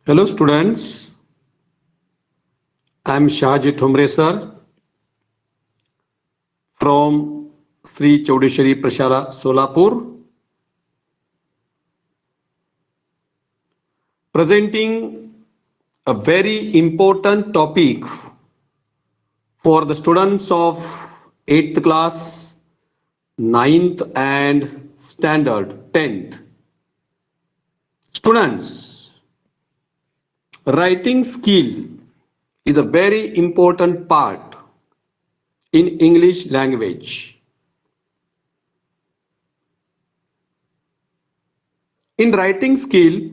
Hello students, I am Shahji Thumre sir from Sri Chaudeshwari Prashala Solapur, presenting a very important topic for the students of 8th class, 9th and standard 10th. Students, writing skill is a very important part in English language. In writing skill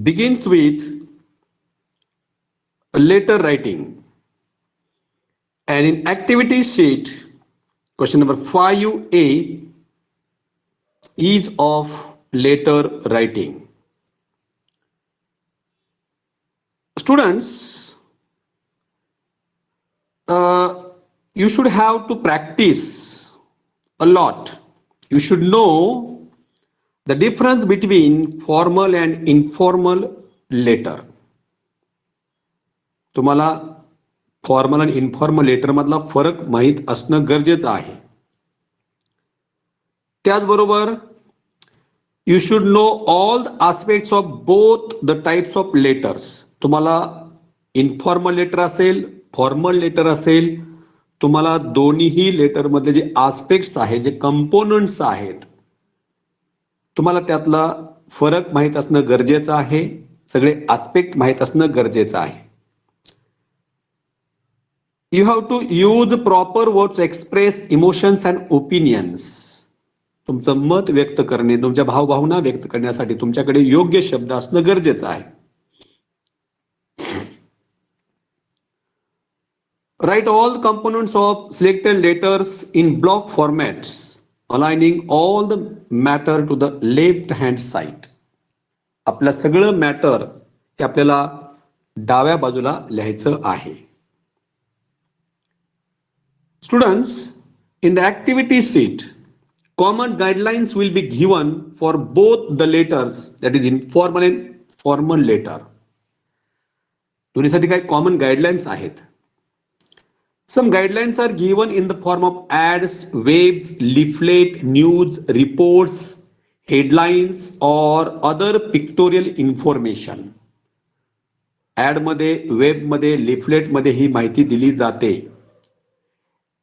begins with letter writing, and in activity sheet question number 5A is of letter writing. Students, you should have to practice a lot. You should know the difference between formal and informal letter. तुम्हाला formal आणि informal letter मधला फरक माहित असणं गरजेचं आहे. त्याचबरोबर you should know all the aspects of both the types of letters. तुम्हाला इन्फॉर्मल लेटर असेल, फॉर्मल लेटर असेल, तुम्हाला दोन्हीही लेटर मधले जे आस्पेक्ट्स आहेत, जे कंपोनंट्स आहेत, तुम्हाला त्यातला फरक माहित असणं गरजेचं आहे. सगळे आस्पेक्ट माहित असणं गरजेचं आहे. You have to use proper words to express emotions and opinions. तुमचं मत व्यक्त करणे, तुमच्या भावभावना व्यक्त करण्यासाठी तुमच्याकडे योग्य शब्द असणं गरजेचं आहे. Write all the components of selected letters in block formats, aligning all the matter to the left hand side. आपलं सगळं मॅटर हे आपल्याला डाव्या बाजूला लिहायचं आहे. Students, in the activity sheet, common guidelines will be given for both the letters, that is informal and formal letter. दोन्हीसाठी काही common guidelines आहेत. Some guidelines are given in the form of ads, webs, leaflet, news, reports, headlines or other pictorial information. Ad मध्ये, web मध्ये, leaflet मध्ये ही माहिती दिली जाते.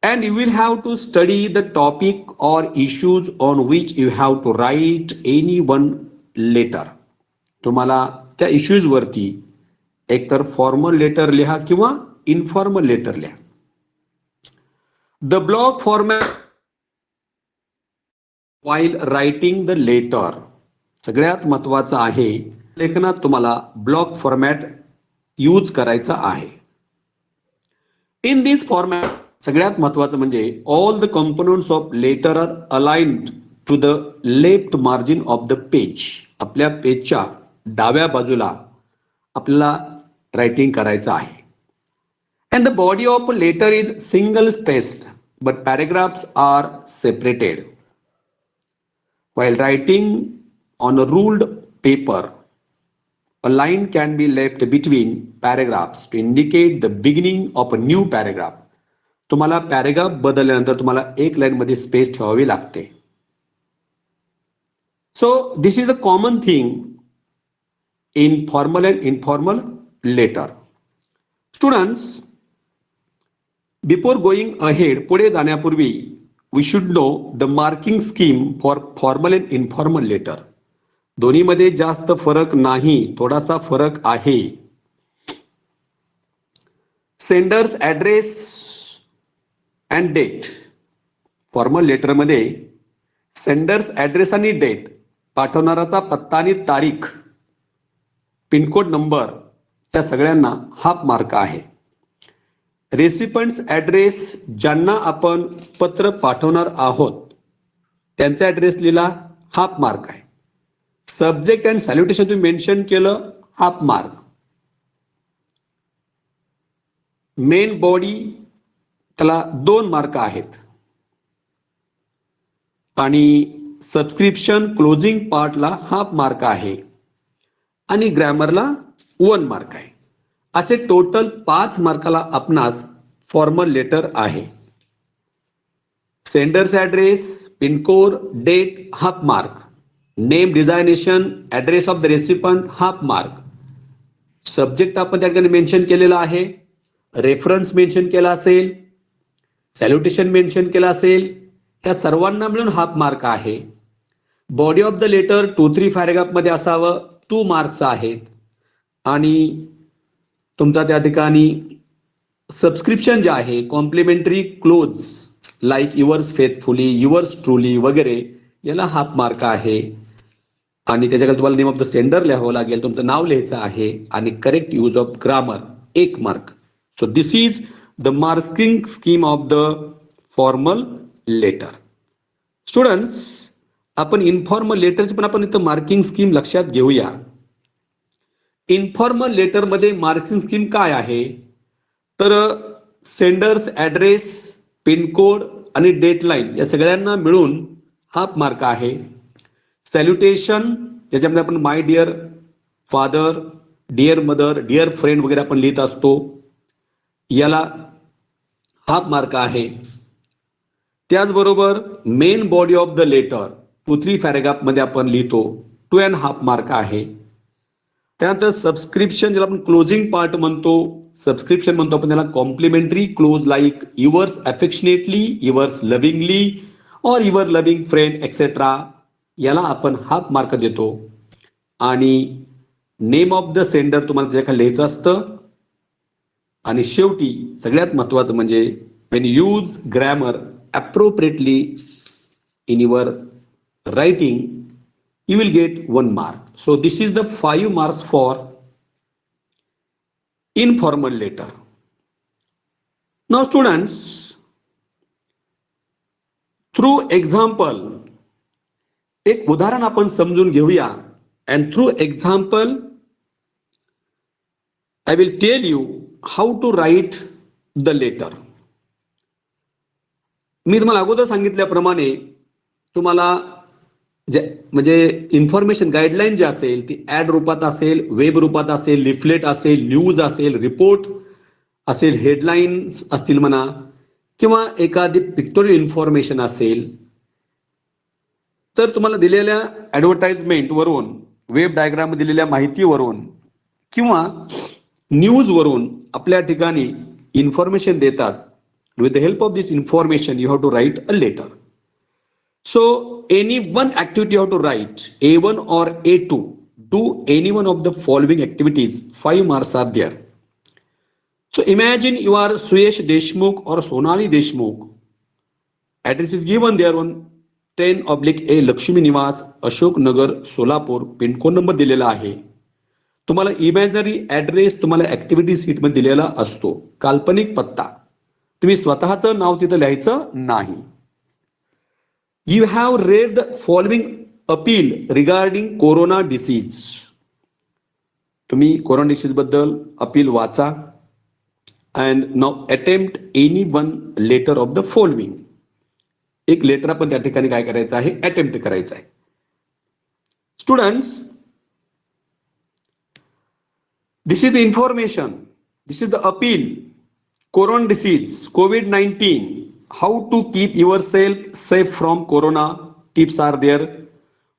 And you will have to study the topic or issues on which you have to write any one letter. तुम्हाला त्या issues वरती एकतर फॉर्मल लेटर लिहा किंवा इन्फॉर्मल लेटर लिहा. The block format while writing the letter. सगळ्यात महत्त्वाचं आहे, लेखनात तुम्हाला ब्लॉक फॉर्मॅट यूज करायचा आहे. In this format, सगळ्यात महत्त्वाचं म्हणजे all the components of letter are aligned to the left margin of the page. आपल्या पेजच्या डाव्या बाजूला आपल्याला रायटिंग करायचं आहे. And the body of letter is single spaced but paragraphs are separated. While writing on a ruled paper, a line can be left between paragraphs to indicate the beginning of a new paragraph. तुम्हाला paragraph बदलल्यानंतर तुम्हाला एक line मध्ये space ठेवावी लागते. So this is a common thing in formal and informal letter. Students, before going ahead, पुढे जाण्यापूर्वी we should know the marking scheme for formal and informal letter. दोन्हीमध्ये जास्त फरक नाही, थोडासा फरक आहे. Sender's address and date. Formal letter मध्ये सेंडर्स ऍड्रेस आणि डेट, पाठवणाराचा पत्ता आणि तारीख, पिनकोड नंबर, त्या सगळ्यांना हाफ मार्क आहे. रेसिपंट्स ऍड्रेस, ज्यांना आपण पत्र पाठवणार आहोत त्यांचा ऍड्रेस लिहिला, हाफ मार्क आहे. सब्जेक्ट अँड सॅल्युटेशन तुम्ही मेन्शन केलं, हाफ मार्क. मेन बॉडी त्याला 2 मार्क आहेत. आणि सबस्क्रिप्शन क्लोजिंग पार्टला हाफ मार्क आहे. आणि ग्रॅमरला 1 मार्क आहे. असे टोटल 5 मार्काला आपणास फॉर्मल लेटर आहे. Sender's address, pin code, date half mark, name designation, address of the recipient half mark, subject आपण त्या ठिकाणी मेन्शन केलेला आहे, रेफरन्स मेन्शन केला असेल, सॅल्युटेशन मेन्शन केला असेल, त्या सर्वांना मिळून हाफ मार्क आहे. Body of the letter 2-3 paragraph मध्ये असावं, 2 मार्क्स आहेत. आणि तुमचा त्या ठिकाणी सबस्क्रिप्शन जे आहे complimentary close like yours faithfully, yours truly वगैरे, याला हाफ मार्क आहे. आणि त्याच्याकडे तुम्हाला नेम ऑफ द सेंडर लिहावं लागेल, तुमचं नाव लिहायचं आहे आणि correct use of grammar 1 mark. So this is the marking scheme of the formal letter. Students, आपण इन्फॉर्मल लेटरची पण आपण इथं मार्किंग स्कीम लक्षात घेऊया. इन्फॉर्मल लेटर मध्ये मार्किंग स्कीम काय आहे, तर सेंडर्स ऍड्रेस, पिनकोड आणि डेटलाईन या सगळ्यांना मिळून हाफ मार्क आहे. सॅल्युटेशन, ज्याच्यामध्ये आपण my dear father, dear mother, dear friend वगैरे आपण लिहित असतो, याला हाफ मार्क आहे. त्याचबरोबर main body of the letter 2-3 paragraph मध्ये आपण लिहितो, 2.5 मार्क आहे. त्यानंतर सबस्क्रिप्शन, ज्याला आपण क्लोजिंग पार्ट म्हणतो, सबस्क्रिप्शन म्हणतो आपण त्याला, complimentary close like yours affectionately, yours lovingly और युअर लव्हिंग फ्रेंड एक्सेट्रा, याला आपण हाफ मार्क देतो. आणि नेम ऑफ द सेंडर तुम्हाला त्याच्या लिहायचं असतं. आणि शेवटी सगळ्यात महत्वाचं म्हणजे when you use grammar appropriately in your writing, you will get 1 mark. So this is the 5 marks for informal letter. Now students, through example, एक उदाहरण आपण समजून घेऊया. and through example I will tell you how to write the letter. मी तुम्हाला अगोदर सांगितल्याप्रमाणे तुम्हाला म्हणजे इन्फॉर्मेशन गाईडलाईन जी असेल ती ऍड रूपात असेल, वेब रूपात असेल, लिफलेट असेल, न्यूज असेल, रिपोर्ट असेल, हेडलाईन्स असतील म्हणा, किंवा एखादी पिक्टोरियल इन्फॉर्मेशन असेल, तर तुम्हाला दिलेल्या ऍडव्हर्टाइजमेंट वरून, वेब डायग्राम दिलेल्या माहितीवरून किंवा न्यूज वरून आपल्या ठिकाणी इन्फॉर्मेशन देतात. With the help of this information, you have to write a letter. So any one activity you have to write, A1 or A2. Do any one of the following activities. 5 marks are there. So imagine you are Suyesh Deshmukh or Sonali Deshmukh. Address is given there on 10/A Lakshmi Niwas, Ashok Nagar, Solapur. Pin code number दिलेला आहे. तुम्हाला imaginary address तुम्हाला activity seat मध्ये दिलेला असतो, काल्पनिक पत्ता. तुम्ही स्वतःचं नाव तिथं लिहायचं नाही. You have read the following appeal regarding corona disease. तुम्ही कोरोना डिसीज बद्दल अपील वाचा. And now attempt any one letter of the following. एक लेटर आपण त्या ठिकाणी काय करायचं आहे, अटेम्प्ट करायचं आहे. Students, this is the information, this is the appeal. Corona disease, COVID-19, how to keep yourself safe from corona. Tips are there.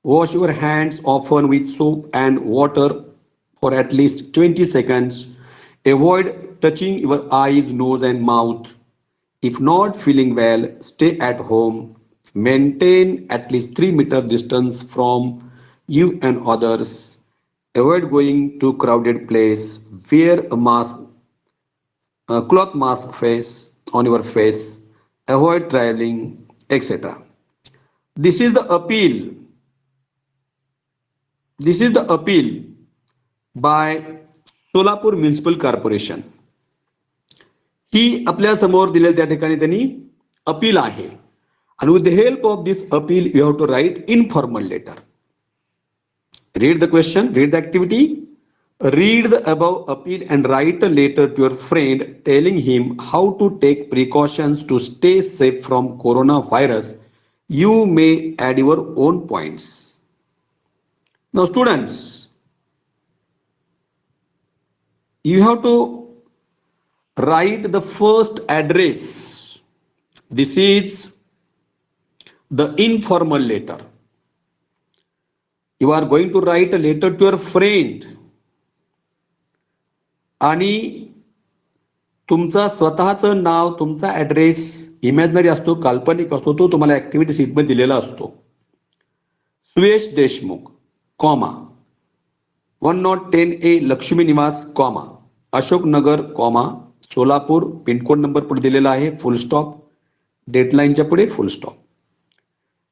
Wash your hands often with soap and water for at least 20 seconds. Avoid touching your eyes, nose and mouth. If not feeling well, stay at home. Maintain at least 3-meter distance from you and others. Avoid going to crowded place. Wear a mask, cloth mask face on your face. Avoid traveling, etc. This is the appeal. This is the appeal by Solapur Municipal Corporation. ही आपल्या समोर दिलेल्या त्या ठिकाणी त्यांनी appeal आहे. And with the help of this appeal, you have to write informal letter. Read the question, read the activity. Read the above appeal and write a letter to your friend telling him how to take precautions to stay safe from coronavirus. You may add your own points. Now students, You have to write the first address. This is the informal letter. You are going to write a letter to your friend. आणि तुमचा स्वतःचं नाव, तुमचा address imaginary असतो, काल्पनिक असतो, तो तुम्हाला activity शीटमध्ये दिलेला असतो. सुयश देशमुख कॉमा 110A लक्ष्मी निवास comma Ashok Nagar comma Solapur, pin code number पुढे दिलेला आहे, फुल स्टॉप, डेडलाईनच्या पुढे फुल स्टॉप.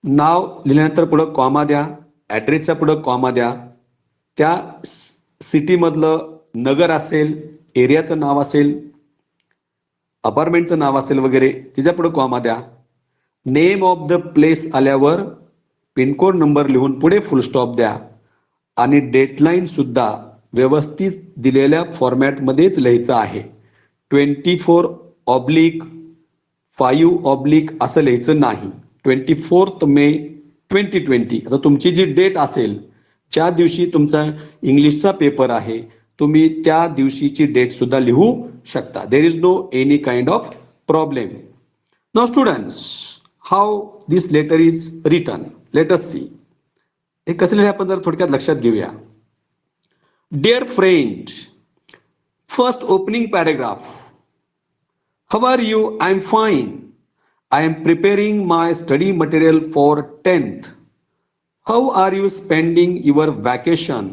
नाव लिहिल्यानंतर पुढं कॉमा द्या, ॲड्रेसच्या पुढं कॉमा द्या, त्या सिटीमधलं नगर असेल, एरियाचं नाव असेल, अपार्टमेंटचं नाव असेल वगैरे, तिच्या पुढे कॉमा द्या. नेम ऑफ द प्लेस आल्यावर पिनकोड नंबर लिहून पुढे फुल स्टॉप द्या आणि डेडलाईन सुद्धा व्यवस्थित दिलेल्या फॉर्मॅटमध्येच लिहायचं आहे. 24/5 असं लिहायचं नाही. 24 मे 2020. आता तुमची जी डेट असेल, ज्या दिवशी तुमचा इंग्लिशचा पेपर आहे, तुम्ही त्या दिवशीची डेट सुद्धा लिहू शकता. There is no any kind of problem. Now students, how this letter is written, let us see. हे कसं लिहिले आपण जर थोडक्यात लक्षात घेऊया. Dear friend, first opening paragraph. How are you? I am fine. I am preparing my study material for 10th. How are you spending your vacation?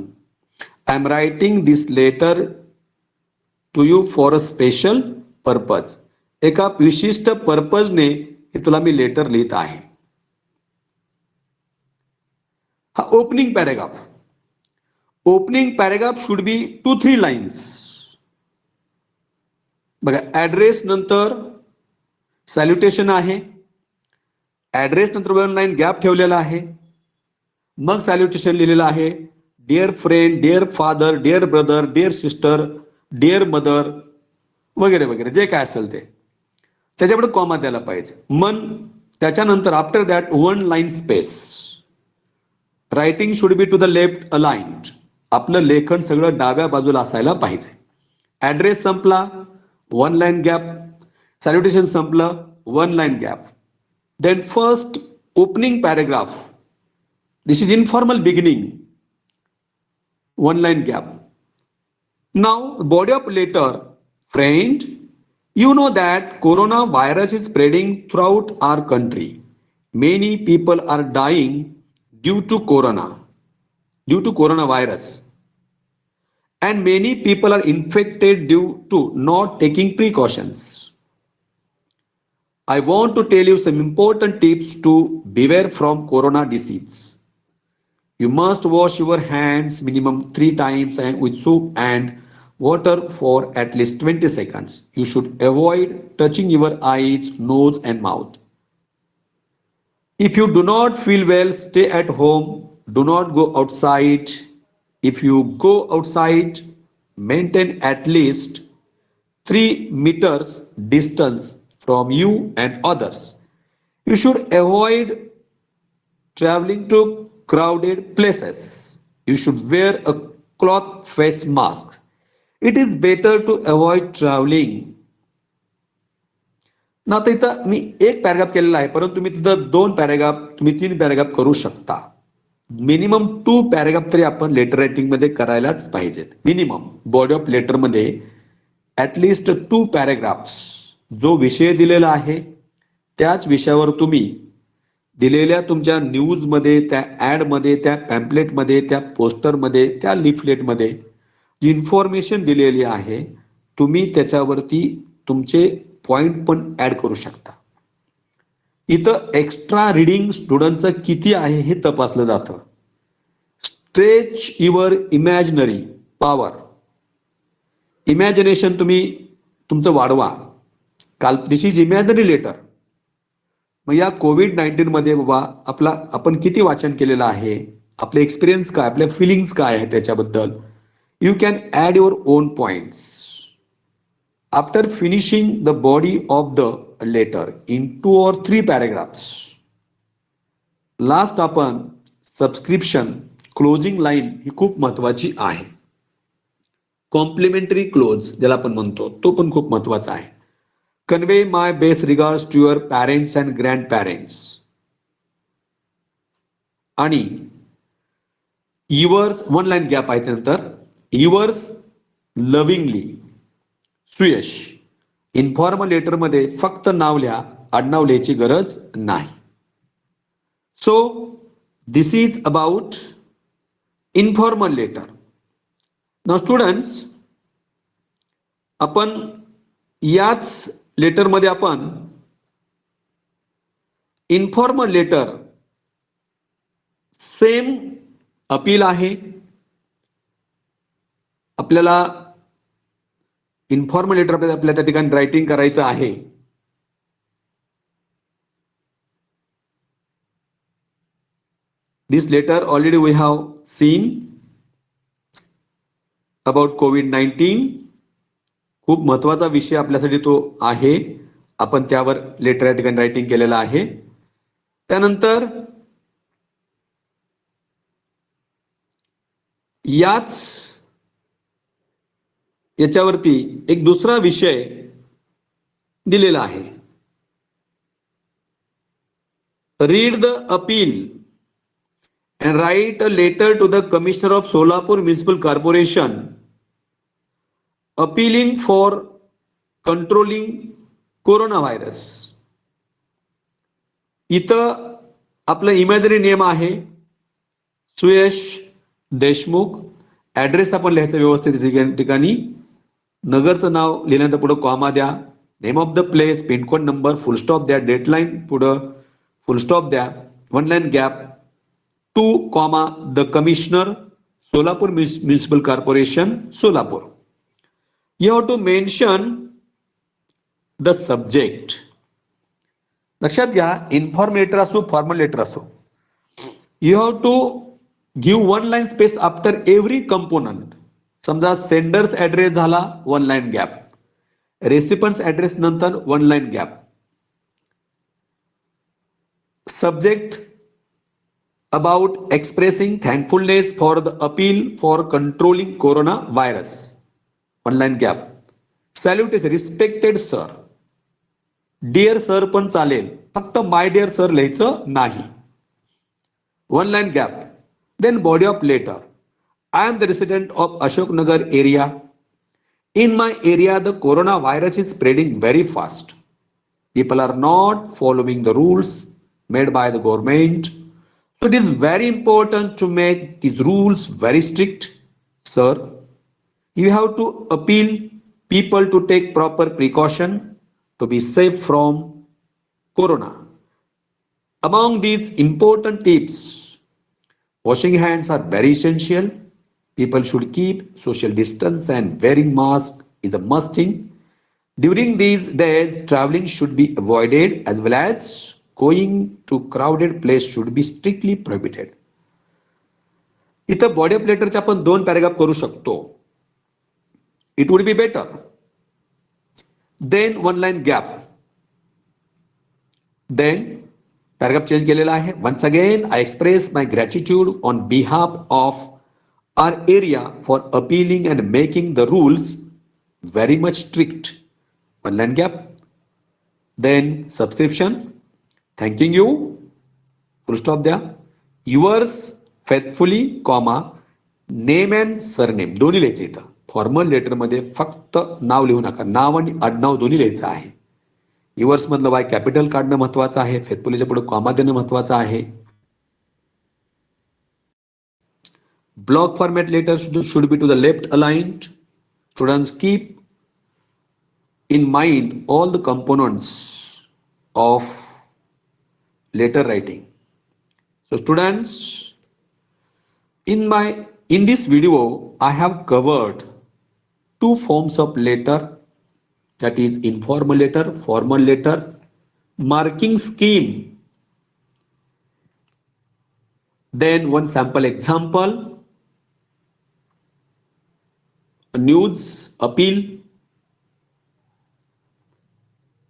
I am writing this letter to you for a special purpose. एका विशिष्ट पर्पजने हे तुला me later लिहित आहे. हा opening paragraph. Opening paragraph should be 2-3 lines. बघा, address नंतर सॅल्युटेशन आहे, ऍड्रेस नंतर 1 लाईन गॅप ठेवलेला आहे, मग सॅल्युटेशन लिहिलेलं आहे. Dear friend, dear father, dear brother, dear sister, dear mother वगैरे वगैरे जे काय असेल ते, त्याच्यापुढे कॉमा द्यायला पाहिजे. मन त्याच्यानंतर after that 1 line space. Writing should be to the left aligned. आपलं लेखन सगळं डाव्या बाजूला असायला पाहिजे. ऍड्रेस संपला, 1 लाईन गॅप. सॅल्युटेशन संपलं, 1 line gap. Then first opening paragraph. This is informal beginning, 1 line gap. Now body of letter. Friend, you know that coronavirus is spreading throughout our country. Many people are dying due to coronavirus. And many people are infected due to not taking precautions. I want to tell you some important tips to beware from corona disease. You must wash your hands minimum 3 times and with soap and water for at least 20 seconds. You should avoid touching your eyes, nose and mouth. If you do not feel well, stay at home. Do not go outside. If you go outside, maintain at least 3 meters distance from you and others. You should avoid traveling to crowded places. You should wear a cloth face mask. It is better to avoid traveling. ना आता इथं मी 1 paragraph केलेला आहे, परंतु तुम्ही तिथं 2 paragraph, तुम्ही 3 paragraph करू शकता. मिनिमम 2 पॅराग्राफ तरी आपण लेटर रायटिंग मध्ये करायलाच पाहिजेत. मिनिमम बॉडी ऑफ लेटर मध्ये ऍटलिस्ट 2 पॅराग्राफ्स. जो विषय दिलेला आहे त्याच विषयावर तुम्ही दिलेल्या तुमच्या न्यूज मध्ये, त्या ऍड मध्ये, त्या पॅम्पलेट मध्ये, त्या पोस्टर मध्ये, त्या लिफलेट मध्ये जी इन्फॉर्मेशन दिलेली आहे, तुम्ही त्याच्यावरती तुमचे पॉइंट पण ऍड करू शकता. इथं एक्स्ट्रा रिडिंग स्टुडंटचं किती आहे हे तपासलं जातं. Stretch your imaginary power. Imagination तुम्ही तुमचं वाढवा. दिस इज इमॅजिनरी लेटर. मग या कोविड-19 मध्ये बाबा आपण किती वाचन केलेलं आहे, आपले एक्सपिरियन्स काय, आपल्या फिलिंग्स काय आहे त्याच्याबद्दल. You can add your own points. After finishing the body of the letter in 2 or 3 paragraphs, last आपण सबस्क्रिप्शन क्लोजिंग लाईन ही खूप महत्वाची आहे. कॉम्प्लिमेंटरी क्लोज ज्याला आपण म्हणतो तो पण खूप महत्वाचा आहे. Convey my best regards to your parents and grandparents. आणि युअर्स वन लाईन गॅप आहे त्यानंतर yours lovingly Suyash. Informal letter मध्ये फक्त नाव लिहा, आडनाव लिहायची गरज नाही. So this is about informal letter. Now students, आपण याच लेटर मध्ये आपण इन्फॉर्मल लेटर सेम अपील आहे. आपल्याला इन्फॉर्मल लेटर आपल्या त्या ठिकाणी रायटिंग करायचं आहे. This letter already we have seen about COVID-19. खूप महत्वाचा विषय आपल्यासाठी तो आहे. आपण त्यावर लेटर या ठिकाणी रायटिंग केलेलं आहे. त्यानंतर याच्यावरती एक दुसरा विषय दिलेला आहे. Read the appeal and write a letter to the Commissioner of Solapur Municipal Corporation appealing for controlling coronavirus. इथं आपलं इमॅजिनरी नेम आहे सुयश देशमुख. ऍड्रेस आपण लिहायचं व्यवस्थित ठिकाणी. नगरचं नाव लिहिल्यानंतर पुढे कॉमा द्या. Name of the place, pin code number, full stop द्या. डेडलाईन पुढं फुल स्टॉप द्या. One line gap. To comma the commissioner Solapur Municipal Corporation Solapur. You have to mention the subject. लक्षात घ्या, इन्फॉर्मल लेटर असो formal letter असो, you have to give one line space after every component. समजा Sanders address झाला, one line gap. रेसिपन्स address नंतर one line gap. Subject about expressing thankfulness for the appeal for controlling coronavirus. One line gap. Salutation, respected sir. Dear sir पण चालेल, फक्त my dear sir लिहायचं नाही. One line gap. Then body of letter. I am the resident of Ashok Nagar area. In my area the coronavirus is spreading very fast. People are not following the rules made by the government. So it is very important to make these rules very strict, sir. You have to appeal people to take proper precaution to be safe from corona. Among these important tips, washing hands are very essential. People should keep social distance and wearing mask is a must thing. During these days, traveling should be avoided as well as going to crowded place should be strictly prohibited. इथं body of लेटरचे आपण 2 paragraph करू शकतो. It would be better. Then one line gap. Then paragraph change केलेला आहे. Once again I express my gratitude on behalf of our area for appealing and making the rules very much strict. One line gap. Then subscription. Thanking you, full stop द्या. Yours faithfully, comma, name and surname दोन्ही लिहायचे. इथं formal letter मध्ये फक्त नाव लिहू नका, नाव आणि आडनाव दोन्ही लिहायचं आहे. युअर्स मधलं वाय कॅपिटल काढणं महत्वाचं आहे. फेथफुलीच्या पुढे कॉमा देणं महत्वाचं आहे. Block format letter should be to the left aligned. Students keep in mind all the components of letter writing. So students, in this video I have covered 2 forms of letter, that is informal letter, formal letter, marking scheme. Then one sample example, news appeal,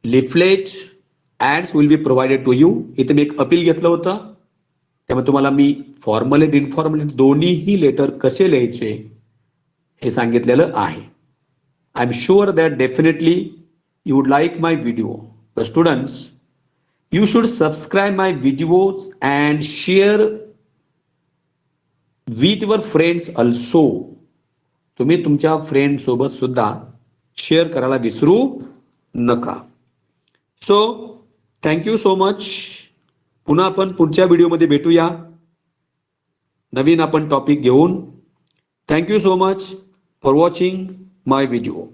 leaflet, ads will be provided to you. इथे मी एक appeal घेतलं होतं, त्यामुळे तुम्हाला मी formal आणि informal दोन्हीही letter कसे लिहायचे हे सांगितलेलं आहे. I am sure that definitely you would like my video. The students, you should subscribe my videos and share with your friends also. तुम्ही तुमच्या फ्रेंड सोबत सुद्धा शेअर करायला विसरू नका. So thank you so much. पुन्हा आपण पुढच्या व्हिडिओमध्ये भेटूया नवीन आपण टॉपिक घेऊन. Thank you so much for watching my video.